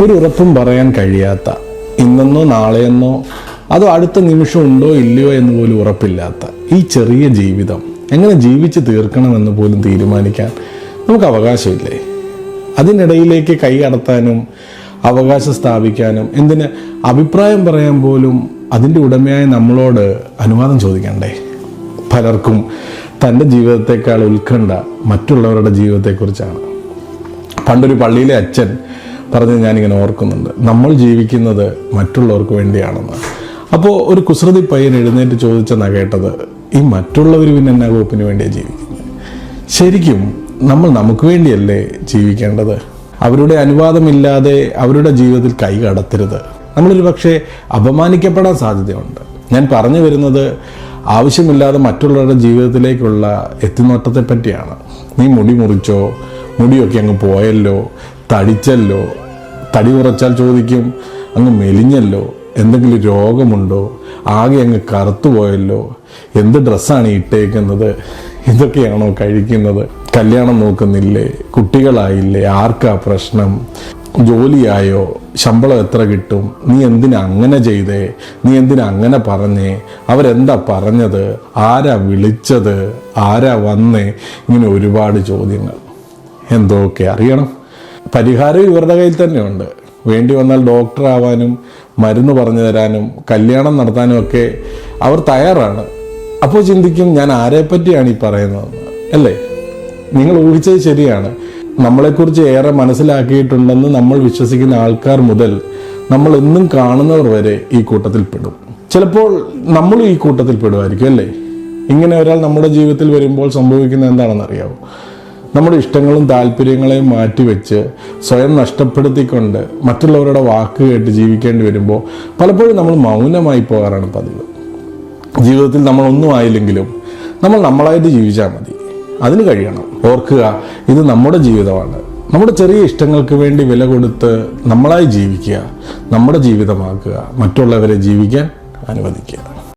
ഒരു ഉറപ്പും പറയാൻ കഴിയാത്ത, ഇന്നെന്നോ നാളെയെന്നോ അതോ അടുത്ത നിമിഷം ഉണ്ടോ ഇല്ലയോ എന്ന് പോലും ഉറപ്പില്ലാത്ത ഈ ചെറിയ ജീവിതം എങ്ങനെ ജീവിച്ച് തീർക്കണമെന്ന് പോലും തീരുമാനിക്കാൻ നമുക്ക് അവകാശമില്ലേ? അതിനിടയിലേക്ക് കൈ കടത്താനും അവകാശം സ്ഥാപിക്കാനും, എന്തിന് അഭിപ്രായം പറയാൻ പോലും അതിൻ്റെ ഉടമയായ നമ്മളോട് അനുവാദം ചോദിക്കണ്ടേ? പലർക്കും തൻ്റെ ജീവിതത്തെക്കാൾ ഉത്കണ്ഠ മറ്റുള്ളവരുടെ ജീവിതത്തെക്കുറിച്ചാണ്. പണ്ടൊരു പള്ളിയിലെ അച്ഛൻ പറഞ്ഞ് ഞാനിങ്ങനെ ഓർക്കുന്നുണ്ട്, നമ്മൾ ജീവിക്കുന്നത് മറ്റുള്ളവർക്ക് വേണ്ടിയാണെന്ന്. അപ്പോൾ ഒരു കുസൃതി പയ്യൻ എഴുന്നേറ്റ് ചോദിച്ചെന്നാ കേട്ടത്, ഈ മറ്റുള്ളവർ പിന്നെ എന്നാ കോപ്പിന് വേണ്ടിയാണ് ജീവിക്കുന്നത്? ശരിക്കും നമ്മൾ നമുക്ക് വേണ്ടിയല്ലേ ജീവിക്കേണ്ടത്? അവരുടെ അനുവാദമില്ലാതെ അവരുടെ ജീവിതത്തിൽ കൈ കടത്തരുത്. നമ്മളൊരു പക്ഷേ അപമാനിക്കപ്പെടാൻ സാധ്യതയുണ്ട്. ഞാൻ പറഞ്ഞു വരുന്നത് ആവശ്യമില്ലാതെ മറ്റുള്ളവരുടെ ജീവിതത്തിലേക്കുള്ള എത്തിനോട്ടത്തെ പറ്റിയാണ്. നീ മുടി മുറിച്ചോ, മുടിയൊക്കെ അങ്ങ് പോയല്ലോ, തടിച്ചല്ലോ, തടി കുറച്ചാൽ ചോദിക്കും അങ്ങ് മെലിഞ്ഞല്ലോ, എന്തെങ്കിലും രോഗമുണ്ടോ, ആകെ അങ്ങ് കറുത്തുപോയല്ലോ, എന്ത് ഡ്രസ്സാണ് ഇട്ടേക്കുന്നത്, ഇതൊക്കെയാണോ കഴിക്കുന്നത്, കല്യാണം നോക്കുന്നില്ലേ, കുട്ടികളായില്ലേ, ആർക്കാ പ്രശ്നം, ജോലിയായോ, ശമ്പളം എത്ര കിട്ടും, നീ എന്തിനാ അങ്ങനെ ചെയ്തേ, നീ എന്തിനാ അങ്ങനെ പറഞ്ഞേ, അവരെന്താ പറഞ്ഞത്, ആരാ വിളിച്ചത്, ആരാ വന്നേ, ഇങ്ങനെ ഒരുപാട് ചോദ്യങ്ങൾ. എന്തൊക്കെ അറിയണം? പരിഹാരം ഇവരുടെ കയ്യിൽ തന്നെയുണ്ട്. വേണ്ടി വന്നാൽ ഡോക്ടർ ആവാനും മരുന്ന് പറഞ്ഞു തരാനും കല്യാണം നടത്താനും ഒക്കെ അവർ തയ്യാറാണ്. അപ്പോൾ ചിന്തിക്കും, ഞാൻ ആരെപ്പറ്റിയാണ് ഈ പറയുന്നതെന്ന്, അല്ലേ? നിങ്ങൾ ഊഹിച്ചത് ശരിയാണ്. നമ്മളെക്കുറിച്ച് ഏറെ മനസ്സിലാക്കിയിട്ടുണ്ടെന്ന് നമ്മൾ വിശ്വസിക്കുന്ന ആൾക്കാർ മുതൽ നമ്മൾ എന്നും കാണുന്നവർ വരെ ഈ കൂട്ടത്തിൽ പെടും. ചിലപ്പോൾ നമ്മളും ഈ കൂട്ടത്തിൽ പെടുമായിരിക്കും, അല്ലേ? ഇങ്ങനെ ഒരാൾ നമ്മുടെ ജീവിതത്തിൽ വരുമ്പോൾ സംഭവിക്കുന്നത് എന്താണെന്ന് അറിയാമോ? നമ്മുടെ ഇഷ്ടങ്ങളും താല്പര്യങ്ങളെയും മാറ്റിവെച്ച് സ്വയം നഷ്ടപ്പെടുത്തിക്കൊണ്ട് മറ്റുള്ളവരുടെ വാക്ക് കേട്ട് ജീവിക്കേണ്ടി വരുമ്പോൾ പലപ്പോഴും നമ്മൾ മൗനമായി പോകാറാണ് പതിവ്. ജീവിതത്തിൽ നമ്മളൊന്നും ആയില്ലെങ്കിലും നമ്മൾ നമ്മളായിട്ട് ജീവിച്ചാൽ മതി. അതിന് കഴിയണം. ഓർക്കുക, ഇത് നമ്മുടെ ജീവിതമാണ്. നമ്മുടെ ചെറിയ ഇഷ്ടങ്ങൾക്ക് വേണ്ടി വില കൊടുത്ത് നമ്മളായി ജീവിക്കുക, നമ്മുടെ ജീവിതമാക്കുക, മറ്റുള്ളവരെ ജീവിക്കാൻ അനുവദിക്കുക.